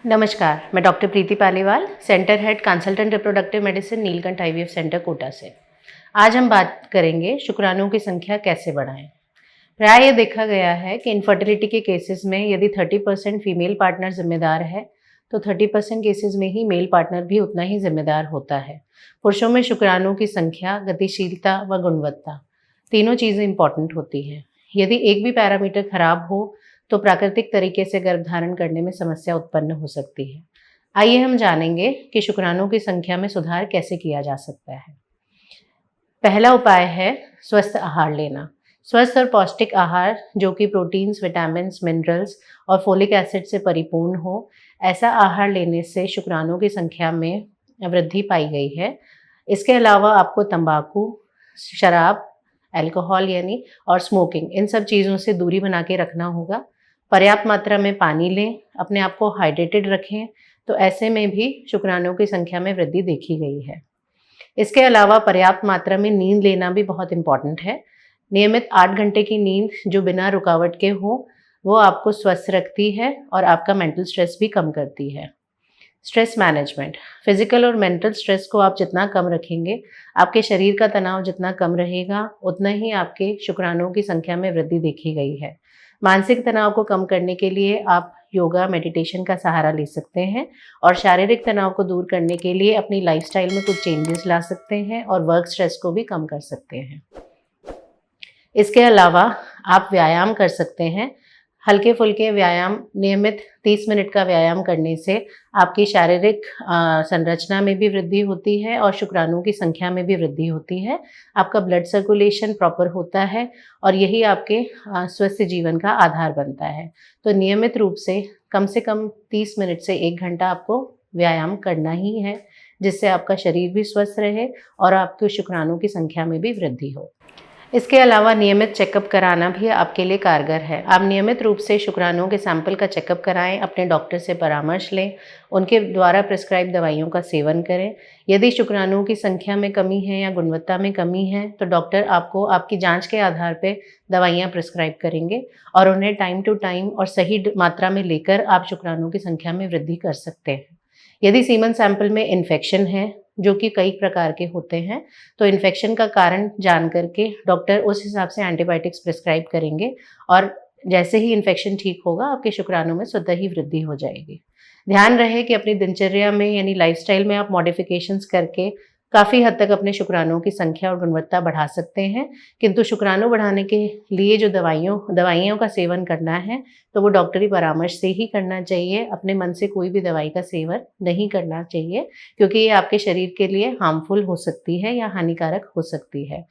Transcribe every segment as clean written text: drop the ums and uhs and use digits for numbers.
नमस्कार, मैं doctor Preeti Paliwal, centre head consultant reproductive medicine Neelkanth IVF centre Kota से। आज हम बात करेंगे शुक्राणुओं की संख्या कैसे बढ़ाएं। प्राय ये देखा गया है कि इनफर्टिलिटी के केसेस में यदि 30% फीमेल पार्टनर जिम्मेदार है तो 30% केसेस में ही मेल पार्टनर भी उतना ही जिम्मेदार होता है। पुरुषों में शुक्राणुओं की संख्या, गतिशीलता व गुणवत्ता तीनों चीज़ें इंपॉर्टेंट होती हैं। यदि एक भी पैरामीटर खराब हो तो प्राकृतिक तरीके से गर्भधारण करने में समस्या उत्पन्न हो सकती है। आइए हम जानेंगे कि शुक्राणुओं की संख्या में सुधार कैसे किया जा सकता है। पहला उपाय है स्वस्थ आहार लेना। स्वस्थ और पौष्टिक आहार जो कि प्रोटीन्स, विटामिन्स, मिनरल्स और फोलिक एसिड से परिपूर्ण हो, ऐसा आहार लेने से शुक्राणुओं की संख्या में वृद्धि पाई गई है। इसके अलावा आपको तंबाकू, शराब, अल्कोहल यानी और स्मोकिंग, इन सब चीज़ों से दूरी बना के रखना होगा। पर्याप्त मात्रा में पानी लें, अपने आप को हाइड्रेटेड रखें, तो ऐसे में भी शुक्राणुओं की संख्या में वृद्धि देखी गई है। इसके अलावा पर्याप्त मात्रा में नींद लेना भी बहुत इम्पॉर्टेंट है। नियमित 8 घंटे की नींद जो बिना रुकावट के हो, वो आपको स्वस्थ रखती है और आपका मेंटल स्ट्रेस भी कम करती है। स्ट्रेस मैनेजमेंट, फिजिकल और मेंटल स्ट्रेस को आप जितना कम रखेंगे, आपके शरीर का तनाव जितना कम रहेगा, उतना ही आपके शुक्राणुओं की संख्या में वृद्धि देखी गई है। मानसिक तनाव को कम करने के लिए आप योगा, मेडिटेशन का सहारा ले सकते हैं और शारीरिक तनाव को दूर करने के लिए अपनी लाइफस्टाइल में कुछ चेंजेस ला सकते हैं और वर्क स्ट्रेस को भी कम कर सकते हैं। इसके अलावा आप व्यायाम कर सकते हैं। हल्के फुल्के व्यायाम, नियमित 30 मिनट का व्यायाम करने से आपकी शारीरिक संरचना में भी वृद्धि होती है और शुक्राणुओं की संख्या में भी वृद्धि होती है। आपका ब्लड सर्कुलेशन प्रॉपर होता है और यही आपके स्वस्थ जीवन का आधार बनता है। तो नियमित रूप से कम 30 मिनट से 1 घंटा आपको व्यायाम करना ही है, जिससे आपका शरीर भी स्वस्थ रहे और आपके शुक्राणुओं की संख्या में भी वृद्धि हो। इसके अलावा नियमित चेकअप कराना भी आपके लिए कारगर है। आप नियमित रूप से शुक्राणुओं के सैंपल का चेकअप कराएं, अपने डॉक्टर से परामर्श लें, उनके द्वारा प्रिस्क्राइब दवाइयों का सेवन करें। यदि शुक्राणुओं की संख्या में कमी है या गुणवत्ता में कमी है तो डॉक्टर आपको आपकी जांच के आधार पर दवाइयाँ प्रिस्क्राइब करेंगे और उन्हें टाइम टू टाइम और सही मात्रा में लेकर आप शुक्राणुओं की संख्या में वृद्धि कर सकते हैं। यदि सीमन सैंपल में इन्फेक्शन है, जो कि कई प्रकार के होते हैं, तो इन्फेक्शन का कारण जान करके डॉक्टर उस हिसाब से एंटीबायोटिक्स प्रिस्क्राइब करेंगे और जैसे ही इन्फेक्शन ठीक होगा आपके शुक्राणु में स्वतः ही वृद्धि हो जाएगी। ध्यान रहे कि अपनी दिनचर्या में यानी लाइफस्टाइल में आप मॉडिफिकेशंस करके काफ़ी हद तक अपने शुक्राणुओं की संख्या और गुणवत्ता बढ़ा सकते हैं, किंतु शुक्राणु बढ़ाने के लिए जो दवाइयों का सेवन करना है तो वो डॉक्टरी परामर्श से ही करना चाहिए। अपने मन से कोई भी दवाई का सेवन नहीं करना चाहिए, क्योंकि ये आपके शरीर के लिए हार्मफुल हो सकती है या हानिकारक हो सकती है।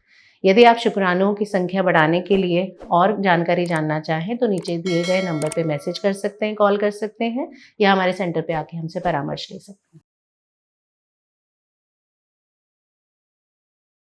यदि आप शुक्राणुओं की संख्या बढ़ाने के लिए और जानकारी जानना चाहें तो नीचे दिए गए नंबर पर मैसेज कर सकते हैं, कॉल कर सकते हैं या हमारे सेंटर पर आके हमसे परामर्श ले सकते हैं।